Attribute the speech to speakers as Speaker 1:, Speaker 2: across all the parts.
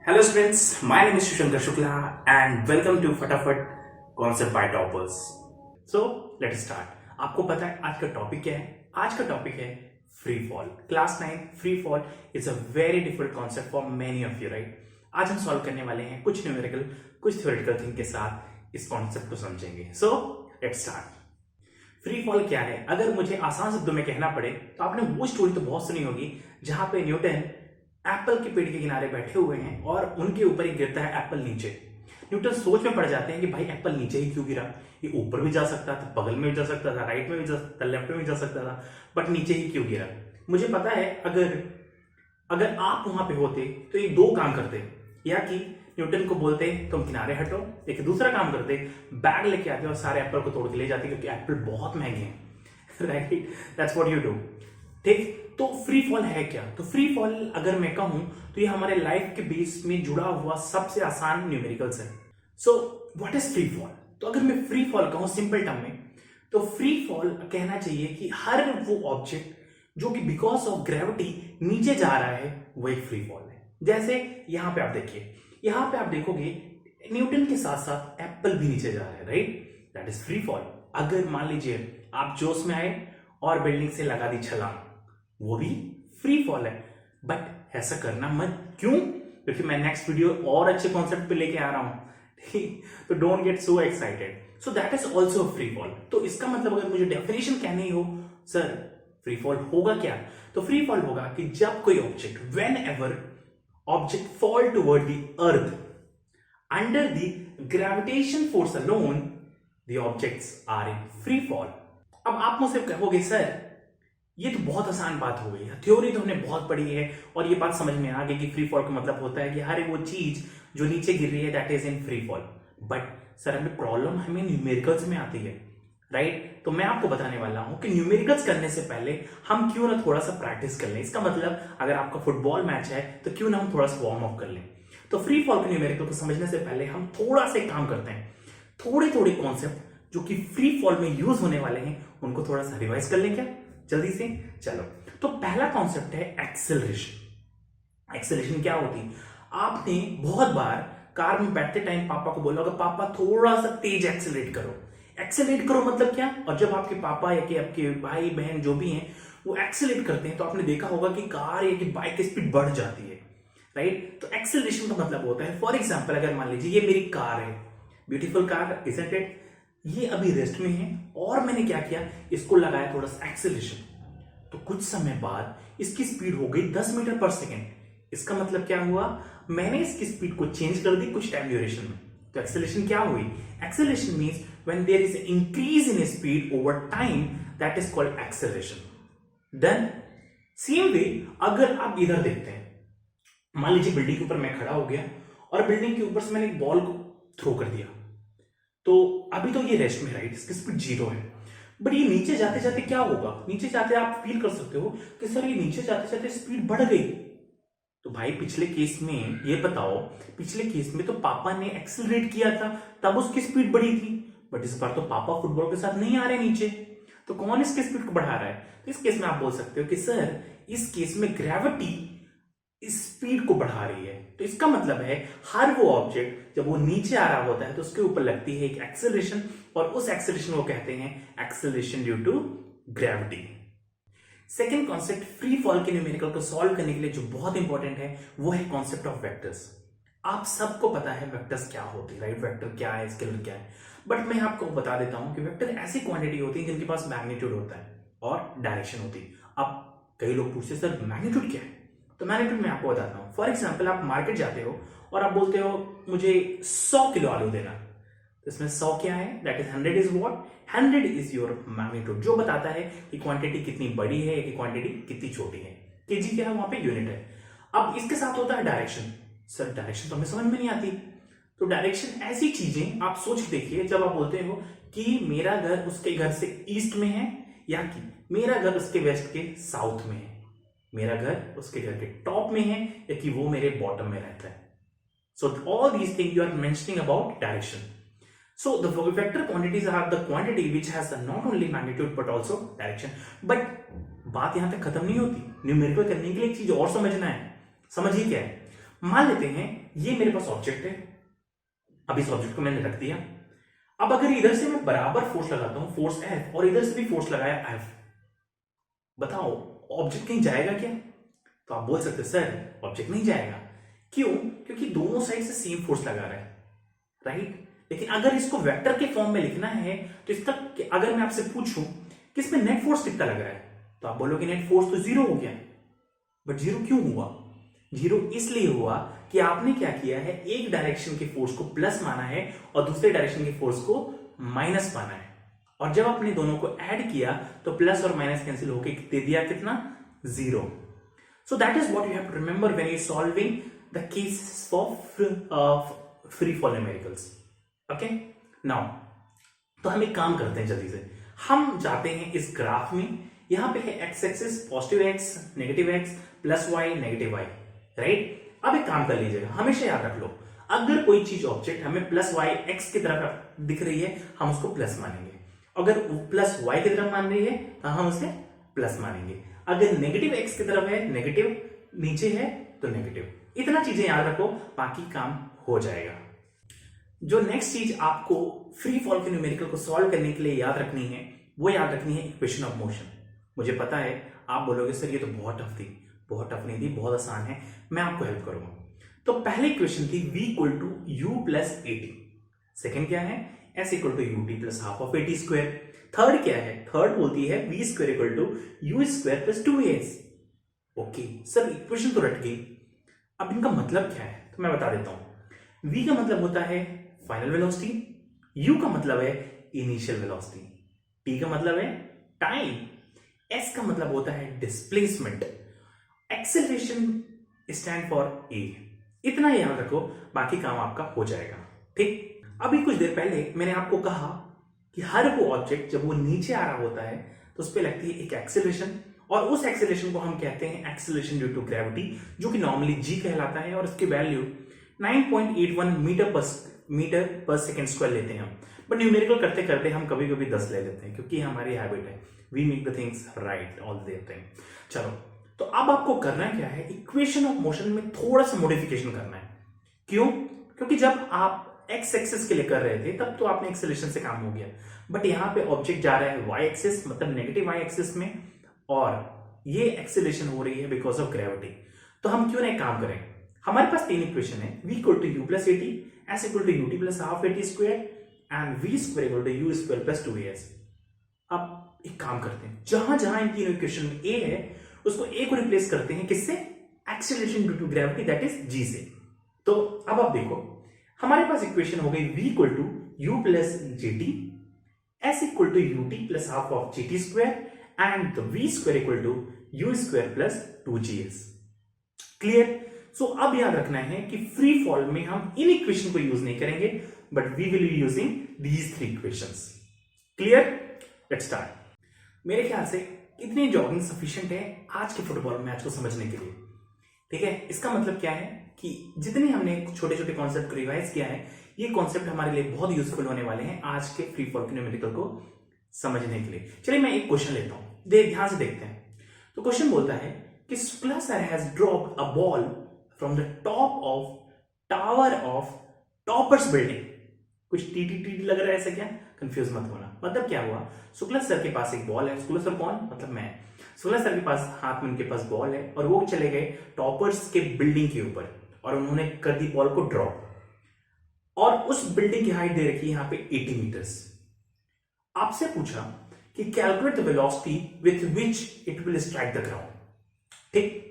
Speaker 1: Hello students, my name is Shushankar Shukla and welcome to फटाफट concept bye toppers. So let's start. आपको पता है आज का टॉपिक क्या है? आज का टॉपिक है free fall. Class 9 free fall is a very difficult concept for many of you, right? आज हम सॉल्व करने वाले हैं कुछ न्यूमेरिकल कुछ थ्योरेटिकल थिंग के साथ इस कॉन्सेप्ट को समझेंगे। So let's start. Free fall क्या है? अगर मुझे आसान शब्दों में कहना पड़े तो आपने वो स्टोरी तो बहुत सुनी होगी जहां पे न्यूटन एप्पल के पेड़ के किनारे बैठे हुए हैं और उनके ऊपर ही गिरता है एप्पल नीचे। न्यूटन सोच में पड़ जाते हैं कि भाई एप्पल नीचे ही क्यों गिरा? ये ऊपर भी जा सकता था, बगल में भी जा सकता था, राइट में भी जा सकता था, लेफ्ट में भी जा सकता था, बट नीचे ही क्यों गिरा? मुझे पता है अगर आप वहां पे होते तो ये दो काम करते, या कि न्यूटन को बोलते तुम किनारे हटो, एक दूसरा काम करते बैग लेके आते और सारे एप्पल को तोड़ के ले जाते क्योंकि एप्पल बहुत महंगे हैं। Right, that's what you do. ठीक, तो फ्री फॉल है क्या? तो फ्री फॉल अगर मैं कहूं तो ये हमारे लाइफ के बेस में जुड़ा हुआ सबसे आसान न्यूमेरिकल्स है। So what is free fall? तो अगर मैं फ्री फॉल कहूं सिंपल टर्म में, तो फ्री फॉल कहना चाहिए कि हर वो ऑब्जेक्ट जो कि बिकॉज ऑफ ग्रेविटी नीचे जा रहा है वो एक फ्री फॉल है। जैसे यहां पे आप देखिए, यहां पे आप देखोगे न्यूटन के साथ साथ एप्पल भी नीचे जा रहा है, right? That is free fall. अगर मान लीजिए आप जोश में आए और बिल्डिंग से लगा दी छलांग, वो भी फ्री फॉल है। बट ऐसा करना मत। क्यों? क्योंकि मैं नेक्स्ट वीडियो और अच्छे कॉन्सेप्ट पे लेके आ रहा हूं। ठीक, तो don't get so excited. So that is also free fall. तो इसका मतलब अगर मुझे डेफिनेशन कहनी हो, सर फ्री फॉल होगा क्या? तो फ्री फॉल होगा कि जब कोई object, whenever object fall toward the earth under the gravitation force alone, the objects are in free fall. अब आप मुझसे कहोगे सर ये तो बहुत आसान बात हो गई, थ्योरी तो हमने बहुत पढ़ी है और ये बात समझ में आ गई कि फ्री फॉल का मतलब होता है कि हर वो चीज जो नीचे गिर रही है that is in free fall. But sir हमें प्रॉब्लम हमें न्यूमेरिकल्स में आती है, राइट? तो मैं आपको बताने वाला हूं कि न्यूमेरिकल्स करने से पहले हम क्यों ना थोड़ा सा प्रैक्टिस कर लें। इसका मतलब अगर आपका फुटबॉल मैच है तो क्यों ना हम थोड़ा सा वार्म अप कर लें। तो फ्री फॉल के न्यूमेरिकल को समझने से पहले हम थोड़ा सा एक काम करते हैं, थोड़े थोड़े कॉन्सेप्ट जो कि फ्री फॉल में यूज होने वाले हैं उनको थोड़ा सा रिवाइज कर लें क्या जल्दी से? चलो, तो पहला कॉन्सेप्ट है एक्सेलरेशन। एक्सेलरेशन क्या होती है? आपने बहुत बार कार में बैठते टाइम पापा को बोला होगा पापा थोड़ा सा तेज एक्सेलरेट करो। एक्सेलरेट करो मतलब क्या? और जब आपके पापा या कि आपके भाई बहन जो भी हैं वो एक्सेलरेट करते हैं तो आपने देखा होगा कि कार या कि बाइक की स्पीड बढ़ जाती है, राइट? तो एक्सेलरेशन का मतलब होता है, फॉर एग्जाम्पल अगर मान लीजिए ये मेरी कार है, ब्यूटीफुल कार, इजंट इट? ये अभी रेस्ट में है और मैंने क्या किया, इसको लगाया थोड़ा सा एक्सेलरेशन, तो कुछ समय बाद इसकी स्पीड हो गई 10 मीटर पर सेकेंड। इसका मतलब क्या हुआ? मैंने इसकी स्पीड को चेंज कर दी कुछ टाइम ड्यूरेशन में। तो एक्सेलरेशन क्या हुई? Acceleration means when there is increase in speed over time, that is called acceleration. Done. Same way अगर आप इधर देखते हैं, मान लीजिए बिल्डिंग के ऊपर मैं खड़ा हो गया और बिल्डिंग के ऊपर से मैंने एक बॉल को थ्रो कर दिया, तो अभी तो ये रेस्ट में, राइट? इसकी स्पीड 0 है। बट ये नीचे जाते जाते क्या होगा? नीचे जाते आप फील कर सकते हो कि सर ये नीचे जाते जाते स्पीड बढ़ गई। तो भाई पिछले केस में ये बताओ, पिछले केस में तो पापा ने एक्सेलरेट किया था तब उसकी स्पीड बढ़ी थी, बट इस बार तो पापा फुटबॉल के साथ नहीं आ रहे नीचे, तो कौन इसकी स्पीड को बढ़ा रहा है? तो इस केस में आप बोल सकते हो कि सर इस केस में ग्रेविटी इस स्पीड को बढ़ा रही है। तो इसका मतलब है हर वो ऑब्जेक्ट जब वो नीचे आ रहा होता है तो उसके ऊपर लगती है एक एक्सेलरेशन, और उस एक्सेलरेशन को कहते हैं acceleration due to gravity. Second concept free fall के न्यूमेरिकल को सॉल्व करने के लिए जो बहुत इंपॉर्टेंट है वो है कॉन्सेप्ट ऑफ वेक्टर्स। आप सबको पता है वेक्टर्स क्या होती है, राइट? वेक्टर क्या है, स्केलर क्या है, बट मैं आपको बता देता हूं कि वेक्टर ऐसी क्वांटिटी होती है जिनके पास मैग्नीट्यूड होता है और डायरेक्शन होती है। अब कई लोग पूछते सर मैग्नीट्यूड क्या है? तो मैग्नीट्यूड मैं आपको बताता हूं। फॉर एग्जाम्पल आप मार्केट जाते हो और आप बोलते हो मुझे 100 किलो आलू देना, तो इसमें 100 क्या है? That is 100 is what? 100 is your magnitude, जो बताता है कि क्वांटिटी कितनी बड़ी है कि क्वांटिटी कितनी छोटी है। केजी क्या है? वहां पे यूनिट है। अब इसके साथ होता है डायरेक्शन। सर डायरेक्शन तो हमें समझ में नहीं आती। तो डायरेक्शन ऐसी चीजें आप सोच के देखिए, जब आप बोलते हो कि मेरा घर उसके घर से ईस्ट में है, या कि मेरा घर उसके वेस्ट के साउथ में है, मेरा घर उसके घर के टॉप में है, या कि वो मेरे बॉटम में रहता है। So all these thing you are mentioning about direction. So the vector quantities are the quantity which has not only magnitude but also direction. But बात यहां तक खत्म नहीं होती। न्यूमेरिकल करने के लिए एक चीज और समझना है। समझिए क्या है? मान लेते हैं ये मेरे पास ऑब्जेक्ट है, अब इस ऑब्जेक्ट को मैंने रख दिया। अब अगर इधर से मैं बराबर फोर्स लगाता हूं, फोर्स F, और इधर से भी फोर्स लगाया F, बताओ ऑब्जेक्ट कहीं जाएगा क्या? तो आप बोल सकते सर ऑब्जेक्ट नहीं जाएगा। क्यों? क्योंकि दोनों साइड से सेम फोर्स लगा रहा है, राइट? लेकिन अगर इसको वेक्टर के फॉर्म में लिखना है तो इसका अगर मैं आपसे पूछूं कि इसमें नेट फोर्स कितना लग रहा है, तो आप बोलोगे नेट फोर्स तो 0 हो गया। बट 0 क्यों हुआ? 0 इसलिए हुआ कि आपने क्या किया है, एक डायरेक्शन के फोर्स को प्लस माना है और दूसरे डायरेक्शन के फोर्स को माइनस माना है, और जब आपने दोनों को ऐड किया तो प्लस और माइनस कैंसिल होकर दे दिया कितना? 0। So that is what you have to remember when you solving the cases for free fall numericals. Okay, now तो हम एक काम करते हैं, जल्दी से हम जाते हैं इस ग्राफ में। यहां पे है x axis positive x, negative x, plus y, negative y, right? अब एक काम कर लीजिएगा, हमेशा याद रख लो, अगर कोई चीज ऑब्जेक्ट हमें प्लस वाई एक्स की तरफ दिख रही है हम उसको प्लस मानेंगे, अगर प्लस वाई की तरफ मान रही है तो हम उसे प्लस मानेंगे, अगर नेगेटिव एक्स की तरफ है, नेगेटिव नीचे है तो नेगेटिव। इतना चीजें याद रखो, बाकी काम हो जाएगा। जो नेक्स्ट चीज आपको फ्री फॉल के न्यूमेरिकल को सॉल्व करने के लिए याद रखनी है, वो याद रखनी है इक्वेशन ऑफ मोशन। मुझे पता है आप बोलोगे सर ये तो बहुत टफ थी। बहुत टफ नहीं थी, बहुत आसान है, मैं आपको हेल्प करूंगा। तो पहली इक्वेशन थी v equal to you plus a t. Second क्या है? s equal to U T plus half of a t square. Third क्या है? थर्ड बोलती है v square equal to you square plus 2as। Okay sir, equation तो रट गई, अब इनका मतलब क्या है तो मैं बता देता हूं। v का मतलब होता है फाइनल वेलोसिटी, u का मतलब है इनिशियल वेलोसिटी, t का मतलब है टाइम, s का मतलब होता है displacement, acceleration stand for a। इतना याद रखो, बाकी काम आपका हो जाएगा, ठीक? अभी कुछ देर पहले मैंने आपको कहा कि हर वो ऑब्जेक्ट जब वो नीचे आ रहा होता है तो उस पर लगती है एक एक्सेलरेशन, और उस एक्सेलरेशन को हम कहते हैं एक्सेलरेशन ड्यू टू ग्रेविटी, जो कि नॉर्मली g कहलाता है, और इसकी value 9.81 metre per second square लेते हैं हम। बट न्यूमेरिकल करते करते हम कभी कभी 10 ले लेते हैं, क्योंकि हमारी हैबिट है, we make the things right all the time. चलो, तो अब आपको करना क्या है, इक्वेशन ऑफ मोशन में थोड़ा सा मॉडिफिकेशन करना है। क्यों? क्योंकि जब आप एक्स एक्सिस के लिए कर रहे थे तब तो आपने एक्सेलरेशन से काम हो गया, बट यहां पे ऑब्जेक्ट जा रहा है वाई एक्सिस, मतलब नेगेटिव वाई एक्सिस में, और ये एक्सेलरेशन हो रही है बिकॉज ऑफ ग्रेविटी। तो हम क्यों ना एक काम करें, हमारे पास तीन इक्वेशन है, v equal to you plus a t, S equal to U T plus half a t square, and v square equal to you square plus 2as। अब एक काम करते हैं, जहां जहां इन तीनों इक्वेशन में a है उसको a को रिप्लेस करते हैं किससे? Acceleration due to gravity, that is g से। तो अब आप देखो, हमारे पास इक्वेशन हो गई v equal to you plus J T, S equal to U T plus half of G T square, and v square equal to you square plus 2gs। Clear? So अब याद रखना है कि फ्री फॉल में हम in equation को use नहीं करेंगे, but we will be using these three equations. Clear? Let's start. मेरे ख्याल से इतनी जॉगिंग सफिशिएंट है आज के फुटबॉल मैच को समझने के लिए, ठीक है? इसका मतलब क्या है कि जितने हमने छोटे छोटे कॉन्सेप्ट को रिवाइज किया है, ये कॉन्सेप्ट हमारे लिए बहुत यूजफुल होने वाले हैं आज के फ्री फॉल के न्यूमेरिकल को समझने के लिए। चलिए मैं एक क्वेश्चन लेता हूं, ध्यान से देखते हैं। तो क्वेश्चन बोलता है कि Shukla sir has dropped a ball from the top of tower of toppers building. कुछ टीटी टीटी लग रहा है ऐसा क्या? कंफ्यूज मत होना। मतलब क्या हुआ, शुक्ला सर के पास एक बॉल है, शुक्ला सर कौन? मतलब मैं। शुक्ला सर के पास हाथ में उनके पास बॉल है और वो चले गए टॉपर्स के बिल्डिंग के ऊपर और उन्होंने कर दी बॉल को ड्रॉप, और उस बिल्डिंग की हाइट दे रखी है यहां पे 80 मीटर्स। आपसे पूछा कि calculate the velocity with which it will strike the ground. ठीक,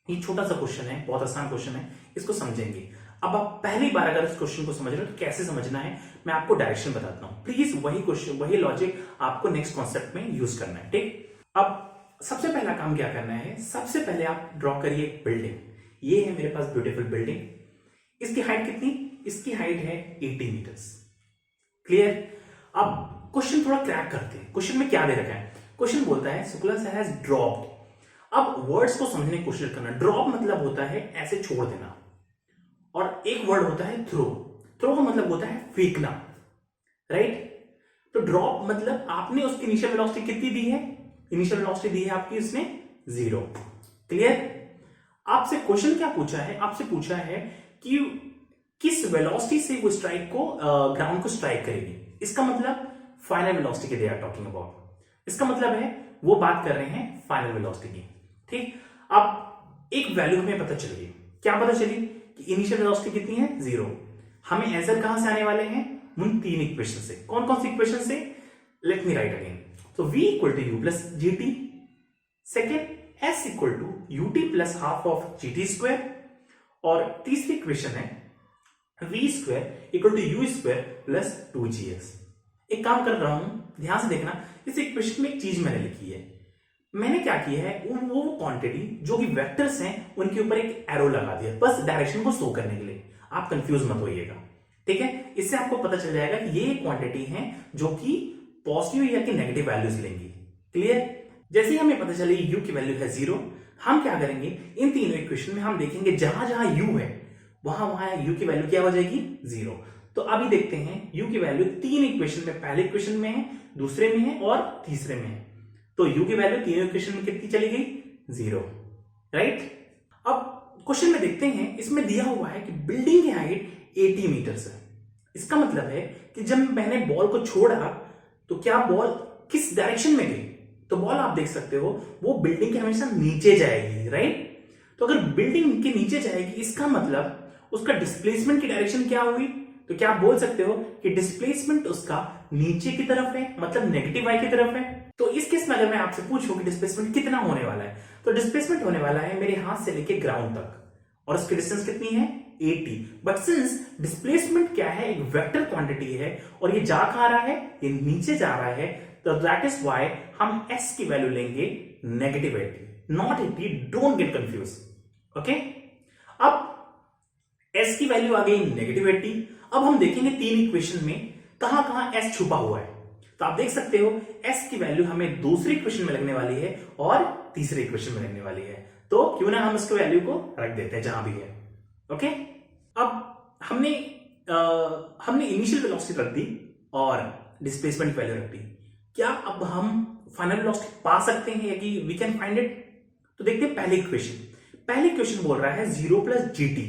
Speaker 1: ये छोटा सा क्वेश्चन है, बहुत आसान क्वेश्चन है, इसको समझेंगे। अब आप पहली बार अगर इस क्वेश्चन को समझ रहे हो तो कैसे समझना है मैं आपको डायरेक्शन बताता हूं। प्लीज वही क्वेश्चन, वही लॉजिक आपको नेक्स्ट कॉन्सेप्ट में यूज करना है। ठीक, अब सबसे पहला काम क्या करना है, सबसे पहले आप ड्रॉ करिए एक बिल्डिंग। ये है मेरे पास ब्यूटीफुल बिल्डिंग। इसकी हाइट कितनी? इसकी हाइट है 80 मीटर्स। क्लियर? अब क्वेश्चन थोड़ा क्रैक करते हैं। क्वेश्चन में क्या दे रखा है? क्वेश्चन बोलता है शुक्ला सर हैज ड्रॉप्ड। अब वर्ड्स को समझने की कोशिश करना। ड्रॉप मतलब होता है ऐसे छोड़ देना, और एक वर्ड होता है थ्रो। थ्रो का मतलब होता है फेंकना, राइट? तो ड्रॉप मतलब आपने उसकी इनिशियल वेलोसिटी कितनी दी है? इनिशियल वेलोसिटी दी है आपकी उसने 0। क्लियर? आपसे क्वेश्चन क्या पूछा है, आपसे पूछा है कि किस वेलोसिटी से वो स्ट्राइक को ग्राउंड को स्ट्राइक करेगी। इसका मतलब फाइनल वेलोसिटी के दे आर टॉकिंग अबाउट। इसका मतलब है वो बात कर रहे हैं फाइनल वेलोसिटी की। ठीक, अब एक वैल्यू हमें पता चल गई। क्या पता चली कि इनिशियल वेलोसिटी कितनी है, 0। हमें आंसर कहां से आने वाले हैं, उन 3 इक्वेशन से। कौन कौन सी इक्वेशन से, लेट मी राइट अगेन। तो v equal to you plus g t, second s equal to U T plus half of G T square, और तीसरी इक्वेशन है v square equal to you square plus 2gx। एक काम कर रहा हूं, ध्यान से देखना, इस इक्वेशन में एक चीज मैंने लिखी है। मैंने क्या किया है, वो क्वांटिटी जो कि वेक्टर्स हैं उनके ऊपर एक एरो लगा दिया, बस डायरेक्शन को शो करने के लिए। आप कंफ्यूज मत होइएगा, ठीक है। इससे आपको पता चल जाएगा कि ये क्वांटिटी है जो कि पॉजिटिव या कि नेगेटिव वैल्यूज लेंगी। क्लियर। जैसे ही हमें पता चले u की वैल्यू है 0, हम क्या करेंगे, इन तीनों इक्वेशन में हम देखेंगे जहां जहां u है वहां वहां u की वैल्यू क्या हो जाएगी, 0। तो अभी देखते हैं u की वैल्यू 3 इक्वेशन में, पहले इक्वेशन में है, दूसरे में है और तीसरे में है। तो u की वैल्यू तीनों इक्वेशन में कितनी चली गई, 0, राइट। अब क्वेश्चन में देखते हैं, इसमें दिया हुआ है कि बिल्डिंग की हाइट 80 मीटर है। इसका मतलब है कि जब मैंने बॉल को छोड़ा तो क्या बॉल किस डायरेक्शन में गई, तो बॉल आप देख सकते हो वो बिल्डिंग के हमेशा नीचे जाएगी, राइट। तो अगर बिल्डिंग के नीचे जाएगी, इसका मतलब उसका डिस्प्लेसमेंट की डायरेक्शन क्या हुई, तो क्या आप बोल सकते हो कि डिस्प्लेसमेंट उसका नीचे की तरफ है, मतलब नेगेटिव y की तरफ है। तो इस केस में अगर मैं आपसे पूछूं कि डिस्प्लेसमेंट कितना होने वाला है, तो डिस्प्लेसमेंट होने वाला है मेरे हाथ से लेके ग्राउंड तक, और उसकी डिस्टेंस कितनी है, 80। बट सिंस डिस्प्लेसमेंट क्या है, एक वेक्टर क्वांटिटी है, और ये जा कहां रहा है, ये नीचे जा रहा है, तो दैट इज व्हाई हम s की वैल्यू लेंगे negative 80, not 80। Don't get confuse, okay. अब s की वैल्यू आ गई नेगेटिव 80। अब हम देखेंगे 3 इक्वेशन में कहां कहां s छुपा हुआ है। तो आप देख सकते हो s की वैल्यू हमें दूसरी इक्वेशन में लगने वाली है और तीसरी इक्वेशन में लगने वाली है। तो क्यों ना हम इसके वैल्यू को रख देते हैं जहां भी है, ओके। अब हमने इनिशियल वेलोसिटी रख दी और डिस्प्लेसमेंट वैल्यू रख दी। क्या अब हम फाइनल वेलोसिटी पा सकते हैं या कि वी कैन फाइंड इट? तो देखते हैं पहले इक्वेशन बोल रहा है 0 प्लस जी टी,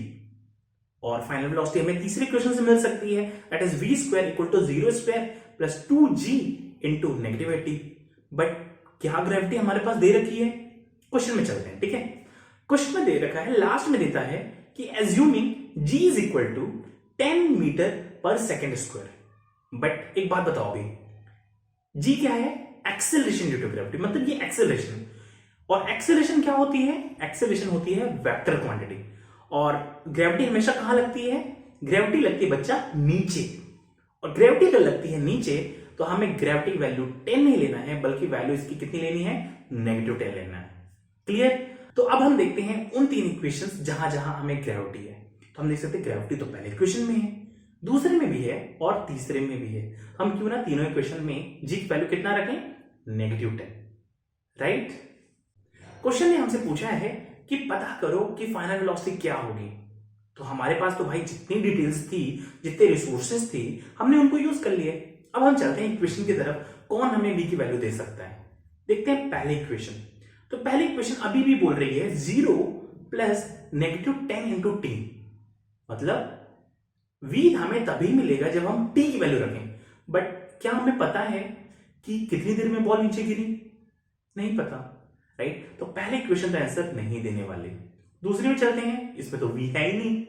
Speaker 1: और फाइनल वेलोसिटी हमें तीसरे इक्वेशन से मिल सकती है, that is v square equal to 0 square plus 2g into negative 80। But क्या ग्रेविटी हमारे पास दे रखी है, क्वेश्चन में चलते हैं, ठीक है। क्वेश्चन में दे रखा है, लास्ट में देता है कि assuming g is equal to 10 metre per second square. But एक बात बताओ अभी, g क्या है, एक्सेलरेशन ड्यू टू ग्रेविटी, मतलब ये एक्सेलरेशन। और एक्सेलरेशन क्या होती है, एक्सेलरेशन होती है वेक्टर क्वांटिटी, और ग्रेविटी हमेशा कहां लगती है, ग्रेविटी लगती है बच्चा नीचे, और ग्रेविटी अगर लगती है नीचे तो हमें ग्रेविटी वैल्यू 10 नहीं लेना है, बल्कि वैल्यू इसकी कितनी लेनी है, नेगेटिव 10 लेना है। क्लियर। तो अब हम देखते हैं उन 3 इक्वेशंस जहां जहां हमें ग्रेविटी है। तो हम देख सकते हैं ग्रेविटी तो पहले इक्वेशन में है, दूसरे में भी है और तीसरे में भी है। हम क्यों ना तीनों इक्वेशन में जी की वैल्यू कितना रखें, नेगेटिव 10, राइट। क्वेश्चन ने हमसे पूछा है कि पता करो कि फाइनल वेलोसिटी क्या होगी। तो हमारे पास तो भाई जितनी डिटेल्स थी, जितने रिसोर्सेज थी, हमने उनको यूज कर लिए। अब हम चलते हैं इक्वेशन की तरफ, कौन हमें v की वैल्यू दे सकता है। देखते हैं पहले इक्वेशन। तो पहली इक्वेशन अभी भी बोल रही है 0 प्लस नेगेटिव 10 इंटू टी, मतलब v हमें तभी मिलेगा जब हम t की वैल्यू रखें। बट क्या हमें पता है कि कितनी देर में बॉल नीचे गिरी, नहीं पता, राइट। तो पहले इक्वेशन का आंसर नहीं देने वाले। दूसरी में चलते हैं, इसमें तो v है ही नहीं।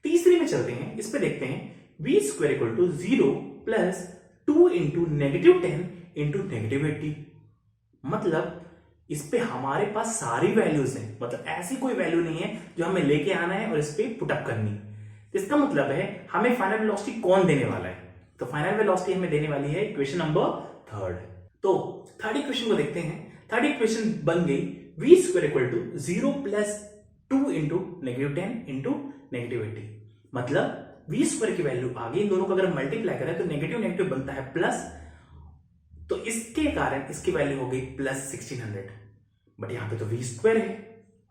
Speaker 1: तीसरी में चलते हैं, इस पे देखते हैं v square equal to 0 plus 2 into negative 10 into negative 80, मतलब इस पे हमारे पास सारी वैल्यूज हैं, मतलब ऐसी कोई वैल्यू नहीं है जो हमें लेके आना है और इस पे पुटअप करनी। तो इसका मतलब है हमें फाइनल वेलोसिटी कौन देने वाला है, तो फाइनल वेलोसिटी हमें देने वाली है इक्वेशन नंबर 3। तो थर्ड इक्वेशन को देखते हैं। थर्ड इक्वेशन बन गई v square equal to 0 plus 2 into negative 10 into negative 80, मतलब v स्क्वायर की वैल्यू आ गई। इन दोनों को अगर मल्टीप्लाई करें तो नेगेटिव नेगेटिव बनता है प्लस, तो इसके कारण इसकी वैल्यू हो गई प्लस 1600। बट यहां पे तो v स्क्वायर है,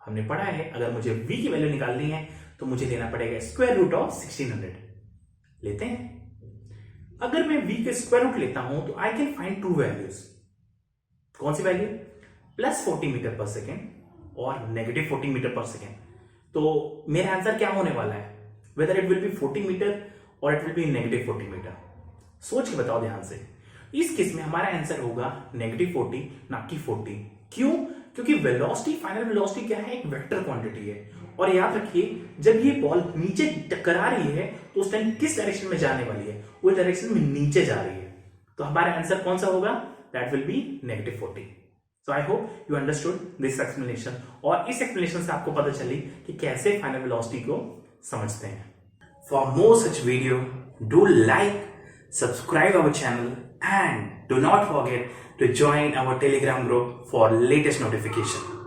Speaker 1: हमने पढ़ा है अगर मुझे v की वैल्यू निकालनी है तो मुझे लेना पड़ेगा स्क्वायर रूट ऑफ 1600। लेते हैं, अगर मैं v के स्क्वायर रूट लेता हूं तो आई कैन फाइंड 2 वैल्यूज। कौन सी value, plus 40 metre per second और नेगेटिव 40 मीटर पर सेकेंड। तो मेरा आंसर क्या होने वाला है, whether it will be 40 metre और it will be negative 40 metre. सोच के बताओ ध्यान से। इस केस में हमारा आंसर होगा नेगेटिव 40 ना कि 40। क्यों? क्योंकि वेलोसिटी, फाइनल वेलोसिटी क्या है, एक वेक्टर क्वांटिटी है। और याद रखिए जब ये बॉल नीचे टकरा रही है तो उस टाइम किस डायरेक्शन में जाने वाली है, वो डायरेक्शन में नीचे जा रही है। तो हमारा आंसर कौन सा होगा, that will be negative 40। So I hope you understood this explanation, और इस एक्सप्लेनेशन से आपको पता चली कि कैसे फाइनल वेलोसिटी को समझते हैं। For more such video do like, subscribe our channel, and do not forget to join our Telegram group for latest notification.